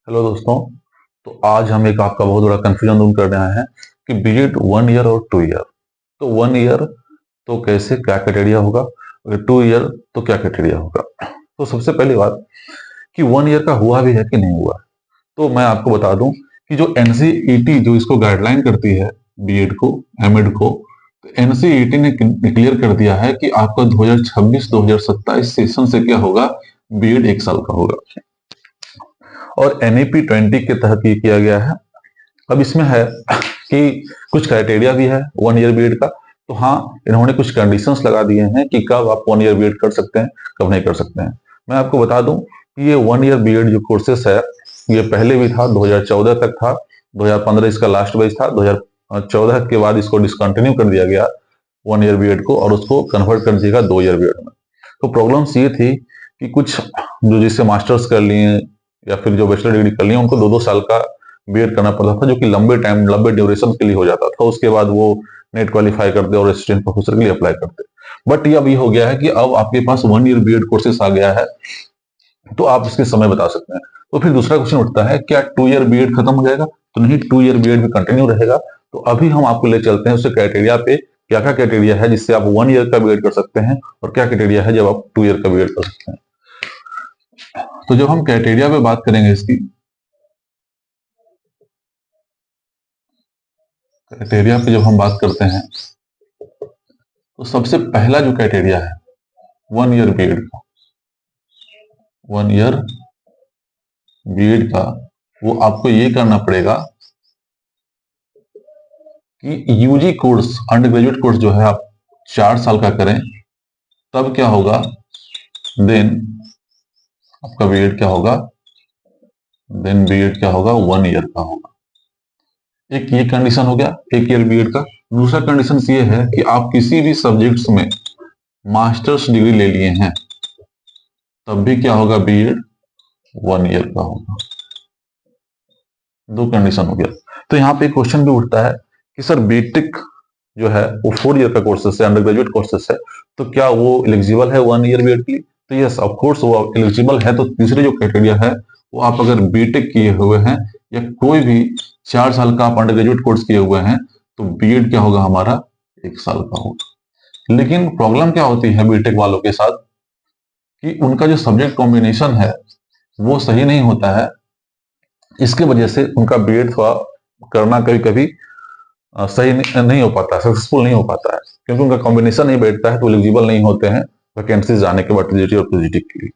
Hello दोस्तों। तो आज हम एक आपका बहुत बड़ा कंफ्यूजन दूर कर रहे हैं कि बीएड 1 ईयर और 2 ईयर। तो 1 ईयर तो कैसे क्या क्राइटेरिया होगा, और 2 ईयर तो क्या क्राइटेरिया होगा। तो सबसे पहली बात कि 1 ईयर का हुआ भी है कि नहीं हुआ। तो मैं आपको बता दूं कि जो एनसीईटी जो इसको गाइडलाइन करती है बीएड को, एमएड को, तो एनसीईटी ने क्लियर कर दिया है कि आपका 2026-2027 सेशन से क्या होगा, बीएड 1 साल का होगा। और एनईपी 20 के तहत ये किया गया है। अब इसमें है कि कुछ क्राइटेरिया भी है 1 ईयर बीएड का। तो हाँ, इन्होंने कुछ कंडीशंस लगा दिए हैं कि कब आप 1 ईयर बीएड कर सकते हैं, कब नहीं कर सकते हैं। मैं आपको बता दूं कि ये 1 ईयर बीएड जो कोर्सेस है, ये पहले भी था, 2014 तक था। 2015 इसका लास्ट बैच था। 2014 के बाद इसको डिसकंटिन्यू कर दिया गया 1 ईयर बीएड को, और उसको कन्वर्ट कर दिया 2 ईयर बीएड में। तो प्रॉब्लम्स ये थी कि कुछ जो जिससे मास्टर्स कर लिए या फिर जो बैचलर डिग्री कर लिए, उनको 2-2 साल का बीएड करना पड़ता था, जो कि लंबे टाइम, लंबे ड्यूरेशन के लिए हो जाता था। उसके बाद वो नेट क्वालिफाई करते और असिस्टेंट प्रोफेसर के लिए अप्लाई करते। बट ये अब ये हो गया है कि अब आपके पास 1 ईयर बीएड कोर्सेस आ गया है, तो आप इसके समय बता सकते हैं। तो फिर दूसरा क्वेश्चन उठता है, क्या 2 ईयर बीएड खत्म हो जाएगा? तो नहीं, 2 ईयर बीएड भी कंटिन्यू रहेगा। तो अभी हम आपको ले चलते हैं उसके क्राइटेरिया पे, क्या क्या क्राइटेरिया है जिससे आप 1 ईयर का बीएड कर सकते हैं, और क्या क्राइटेरिया है जब आप 2 ईयर का बीएड कर सकते हैं। तो जब हम क्राइटेरिया पे बात करेंगे इसकी, क्राइटेरिया पे जब हम बात करते हैं, तो सबसे पहला जो क्राइटेरिया है 1 ईयर बीएड का, 1 ईयर बीएड का, वो आपको ये करना पड़ेगा कि UG course, undergraduate course जो है आप 4 साल का करें, तब क्या होगा, देन आपका बीएड क्या होगा, देन बीएड क्या होगा, 1 ईयर का होगा। एक ये कंडीशन हो गया 1 ईयर बीएड का। दूसरा कंडीशन ये है कि आप किसी भी सब्जेक्ट्स में मास्टर्स डिग्री ले लिए हैं, तब भी क्या होगा, बीएड 1 ईयर का होगा। दो कंडीशन हो गया। तो यहाँ पे क्वेश्चन भी उठता है कि सर बीटेक जो है वो 4 ईयर का कोर्सेस है, अंडर ग्रेजुएट कोर्सेस है, तो क्या वो एलिजिबल है 1 ईयर बीएड के लिए? तो यस, ऑफ कोर्स वो एलिजिबल है। तो तीसरे जो क्राइटेरिया है, वो आप अगर बीटेक किए हुए हैं या कोई भी 4 साल का आप अंडर ग्रेजुएट कोर्स किए हुए हैं, तो बीएड क्या होगा हमारा, 1 साल का होगा। लेकिन प्रॉब्लम क्या होती है बीटेक वालों के साथ कि उनका जो सब्जेक्ट कॉम्बिनेशन है वो सही नहीं होता है। इसके वजह से उनका बीएड थोड़ा करना कभी कभी सही नहीं हो पाता, सक्सेसफुल नहीं हो पाता है, क्योंकि उनका कॉम्बिनेशन नहीं बैठता है, तो एलिजिबल नहीं होते हैं वैकेंसीज जाने के बाद टीजीटी और पीजीटी के लिए।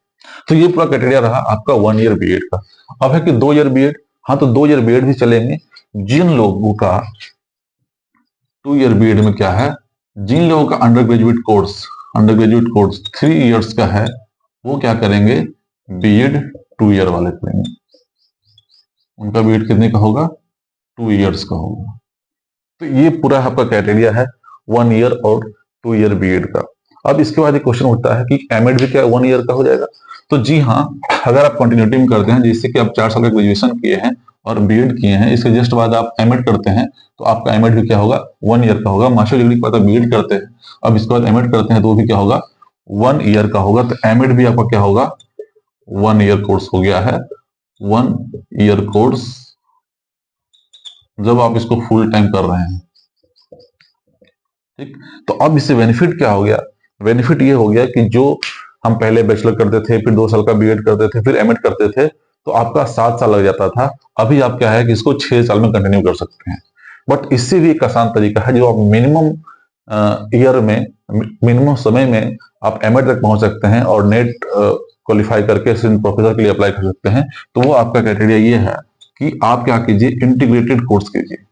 तो ये पूरा क्राइटेरिया रहा आपका 1 ईयर बीएड का। अब है कि 2 ईयर बीएड। हाँ, तो 2 ईयर बीएड भी चलेंगे जिन लोगों का 2 ईयर बीएड में क्या है, जिन लोगों का अंडर ग्रेजुएट कोर्स 3 ईयर्स का है, वो क्या करेंगे, बीएड 2 ईयर वाले करेंगे। उनका बीएड कितने का होगा, 2 ईयर्स का होगा। तो ये पूरा आपका क्राइटेरिया है 1 ईयर और 2 ईयर बीएड का। अब इसके बाद एक क्वेश्चन उठता है कि एमएड भी क्या 1 ईयर का हो जाएगा? तो जी हाँ, अगर आप कंटिन्यूटी में करते हैं, जैसे कि आप 4 साल का ग्रेजुएशन किए हैं और बीएड किए हैं, इसके जस्ट बाद आप एमएड करते हैं, तो आपका एमएड भी क्या होगा, 1 ईयर का होगा। मास्टर डिग्री के बाद आप बीएड करते हैं, अब इसके बाद एमएड करते हैं, तो वो भी क्या होगा, 1 ईयर का होगा। तो एमएड भी आपका क्या होगा, 1 ईयर कोर्स हो गया है। 1 ईयर कोर्स जब आप इसको फुल टाइम कर रहे हैं, ठीक। तो अब इससे बेनिफिट क्या हो गया, बेनिफिट ये हो गया कि जो हम पहले बैचलर करते थे, फिर 2 साल का बीएड करते थे, फिर एमएड करते थे, तो आपका 7 साल लग जाता था। अभी आप क्या है कि इसको 6 साल में कंटिन्यू कर सकते हैं। बट इससे भी एक आसान तरीका है, जो आप मिनिमम ईयर में, मिनिमम समय में आप एमएड तक पहुंच सकते हैं और नेट क्वालिफाई करके प्रोफेसर के लिए अप्लाई कर सकते हैं। तो वो आपका क्राइटेरिया ये है कि आप क्या कीजिए, इंटीग्रेटेड कोर्स कीजिए।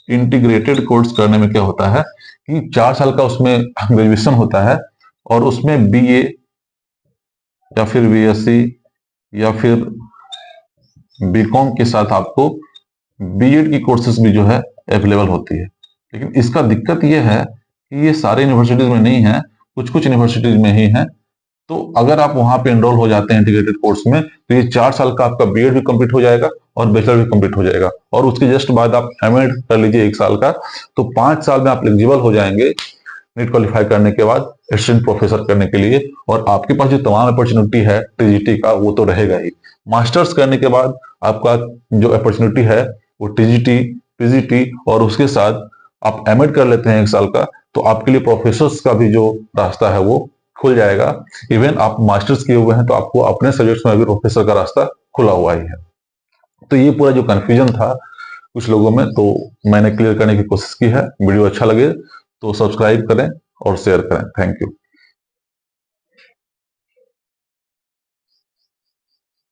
इंटीग्रेटेड कोर्स करने में क्या होता है कि 4 साल का उसमें ग्रेजुएशन होता है, और उसमें बीए या फिर बीएससी या फिर बीकॉम के साथ आपको बीएड की कोर्सेज भी जो है अवेलेबल होती है। लेकिन इसका दिक्कत ये है कि ये सारे यूनिवर्सिटीज में नहीं है, कुछ कुछ यूनिवर्सिटीज में ही है। तो अगर आप वहां पे एनरोल हो जाते हैं इंटीग्रेटेड कोर्स में, तो ये 4 साल का आपका बीएड भी कंप्लीट हो जाएगा और बैचलर भी कंप्लीट हो जाएगा, और उसके जस्ट बाद आप एमएड कर लीजिए 1 साल का, तो 5 साल में आप एलिजिबल हो जाएंगे नीट क्वालिफाई करने के बाद असिस्टेंट प्रोफेसर करने के लिए, और आपके पास जो तमाम अपॉर्चुनिटी है टीजीटी का वो तो रहेगा ही। मास्टर्स करने के बाद आपका जो अपॉर्चुनिटी है वो टीजीटी, पीजीटी और उसके साथ आप एमएड कर लेते हैं 1 साल का, तो आपके लिए प्रोफेसर्स का भी जो रास्ता है वो खुल जाएगा। इवन आप मास्टर्स किए हुए हैं तो आपको अपने सब्जेक्ट्स में भी प्रोफेसर का रास्ता खुला हुआ ही है। तो ये पूरा जो कंफ्यूजन था कुछ लोगों में, तो मैंने क्लियर करने की कोशिश की है। वीडियो अच्छा लगे तो सब्सक्राइब करें और शेयर करें। Thank you.